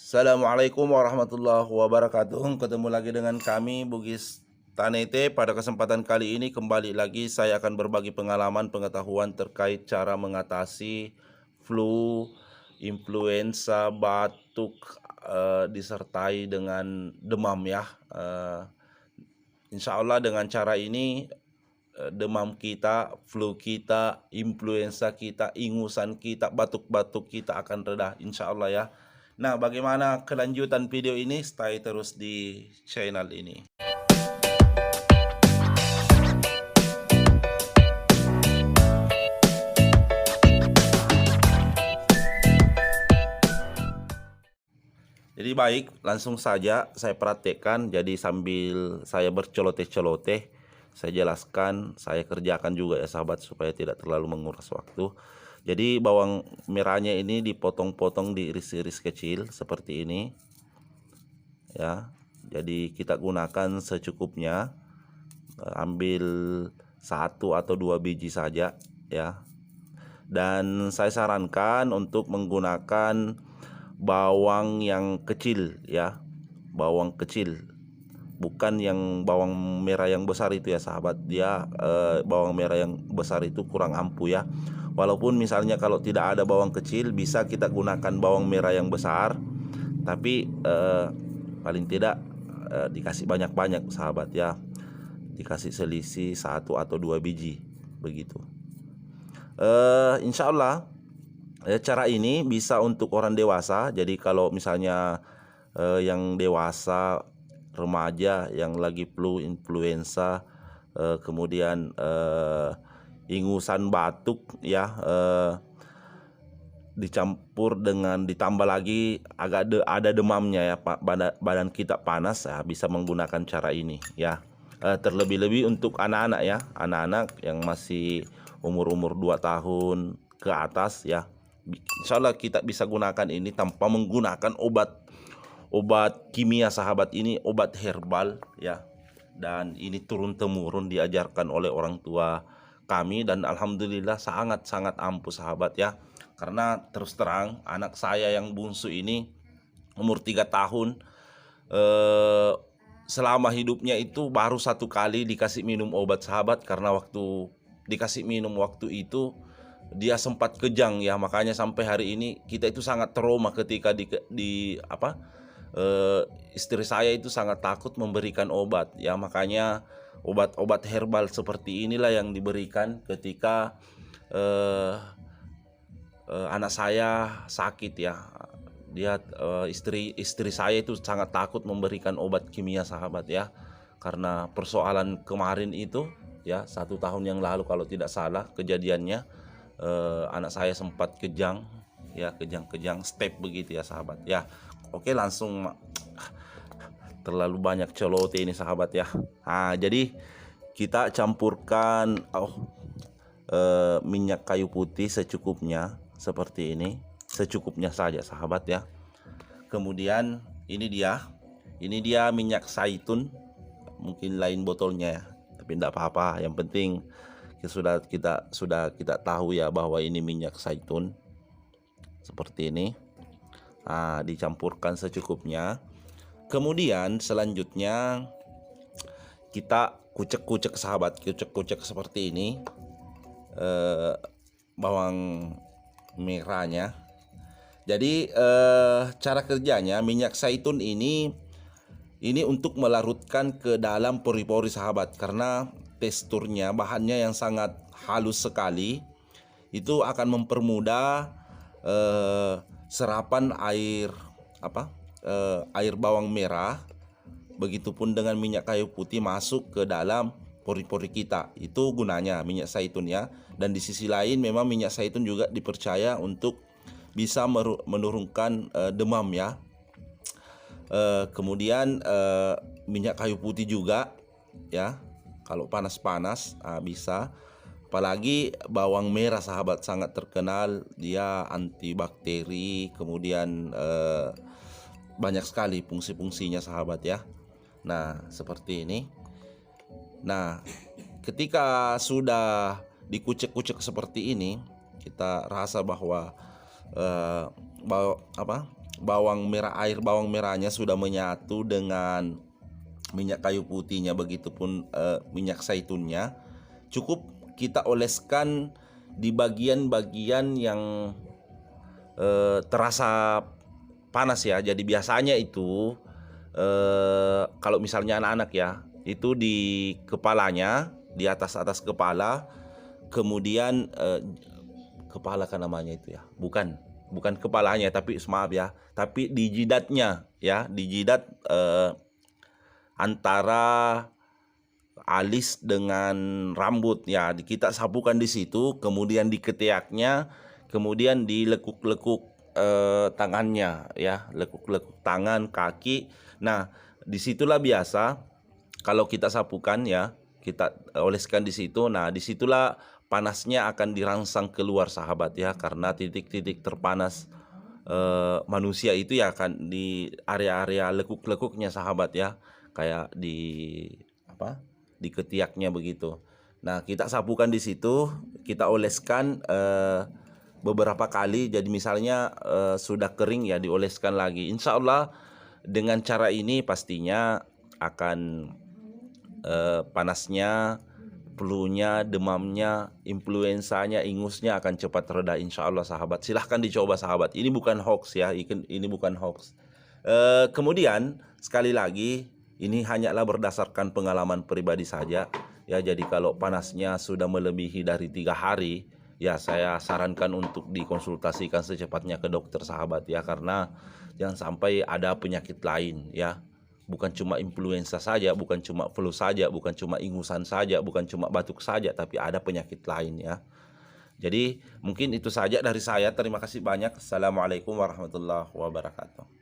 Assalamualaikum warahmatullahi wabarakatuh. Ketemu lagi dengan kami Bugis Tanete. Pada kesempatan kali ini kembali lagi saya akan berbagi pengalaman pengetahuan terkait cara mengatasi flu, influenza, batuk disertai dengan demam ya. Insya Allah dengan cara ini demam kita, flu kita, influenza kita, ingusan kita, batuk-batuk kita akan reda insya Allah ya. Nah, bagaimana kelanjutan video ini? Stay terus di channel ini. Jadi baik, langsung saja saya praktekkan. Jadi sambil saya berceloteh-celoteh, saya jelaskan, saya kerjakan juga ya sahabat supaya tidak terlalu menguras waktu. Jadi bawang merahnya ini dipotong-potong, diiris-iris kecil seperti ini. Ya. Jadi kita gunakan secukupnya. Ambil 1 atau 2 biji saja ya. Dan saya sarankan untuk menggunakan bawang yang kecil ya, bawang kecil, bukan yang bawang merah yang besar itu ya sahabat. Dia bawang merah yang besar itu kurang ampuh ya. Walaupun misalnya kalau tidak ada bawang kecil bisa kita gunakan bawang merah yang besar, tapi paling tidak dikasih banyak-banyak sahabat ya, dikasih selisih 1 atau 2 biji begitu. Insya Allah cara ini bisa untuk orang dewasa. Jadi kalau misalnya yang dewasa, remaja yang lagi flu, influenza, kemudian ingusan, batuk ya, dicampur dengan ditambah lagi ada demamnya ya, badan kita panas ya, bisa menggunakan cara ini ya. Terlebih-lebih untuk anak-anak ya, anak-anak yang masih umur-umur 2 tahun ke atas ya. Insya Allah kita bisa gunakan ini tanpa menggunakan obat kimia sahabat. Ini obat herbal ya, dan ini turun-temurun diajarkan oleh orang tua kami, dan alhamdulillah sangat-sangat ampuh sahabat ya. Karena terus terang anak saya yang bungsu ini umur 3 tahun, selama hidupnya itu baru 1 kali dikasih minum obat sahabat. Karena waktu dikasih minum waktu itu dia sempat kejang ya, makanya sampai hari ini kita itu sangat trauma ketika istri saya itu sangat takut memberikan obat ya. Makanya obat-obat herbal seperti inilah yang diberikan ketika anak saya sakit ya. Dia istri saya itu sangat takut memberikan obat kimia sahabat ya, karena persoalan kemarin itu ya, 1 tahun yang lalu kalau tidak salah kejadiannya. Anak saya sempat kejang ya, kejang step begitu ya sahabat ya. Oke, langsung, terlalu banyak celoteh ini sahabat ya. Nah, jadi kita campurkan minyak kayu putih secukupnya seperti ini, secukupnya saja sahabat ya. Kemudian ini dia minyak zaitun, mungkin lain botolnya ya, tapi tidak apa-apa, yang penting kita tahu ya bahwa ini minyak zaitun seperti ini. Nah, dicampurkan secukupnya. Kemudian selanjutnya kita kucek-kucek sahabat, kucek-kucek seperti ini bawang merahnya. Jadi cara kerjanya, minyak zaitun ini untuk melarutkan ke dalam pori-pori sahabat, karena teksturnya, bahannya yang sangat halus sekali, itu akan mempermudah serapan air air bawang merah, begitupun dengan minyak kayu putih masuk ke dalam pori-pori kita. Itu gunanya minyak zaitun ya. Dan di sisi lain memang minyak zaitun juga dipercaya untuk bisa menurunkan demam ya. Kemudian minyak kayu putih juga ya, kalau panas-panas bisa. Apalagi bawang merah sahabat, sangat terkenal dia antibakteri, kemudian banyak sekali fungsi-fungsinya sahabat ya. Nah, seperti ini. Nah, ketika sudah dikucek-kucek seperti ini, kita rasa bahwa air bawang merahnya sudah menyatu dengan minyak kayu putihnya, begitupun minyak zaitunnya, cukup kita oleskan di bagian-bagian yang terasa panas ya. Jadi biasanya itu kalau misalnya anak-anak ya, itu di kepalanya, di atas kepala, kemudian kepala kan namanya itu ya, bukan kepalanya, tapi maaf ya, tapi di jidatnya ya, di jidat antara alis dengan rambut ya, kita sapukan di situ, kemudian di ketiaknya, kemudian di lekuk-lekuk tangannya ya, lekuk-lekuk tangan, kaki. Nah, disitulah biasa kalau kita sapukan ya, kita oleskan di situ. Nah, disitulah panasnya akan dirangsang keluar sahabat ya, karena titik-titik terpanas manusia itu ya akan di area-area lekuk-lekuknya sahabat ya, kayak di di ketiaknya begitu. Nah, kita sapukan di situ, kita oleskan beberapa kali. Jadi misalnya sudah kering ya, dioleskan lagi. Insya Allah dengan cara ini pastinya akan panasnya, flu-nya, demamnya, influensanya, ingusnya akan cepat reda insya Allah sahabat. Silahkan dicoba sahabat. Ini bukan hoax ya, ini bukan hoax. Kemudian sekali lagi, ini hanyalah berdasarkan pengalaman pribadi saja ya. Jadi kalau panasnya sudah melebihi dari 3 hari ya, saya sarankan untuk dikonsultasikan secepatnya ke dokter sahabat ya, karena jangan sampai ada penyakit lain ya. Bukan cuma influenza saja, bukan cuma flu saja, bukan cuma ingusan saja, bukan cuma batuk saja, tapi ada penyakit lain ya. Jadi mungkin itu saja dari saya. Terima kasih banyak. Assalamualaikum warahmatullahi wabarakatuh.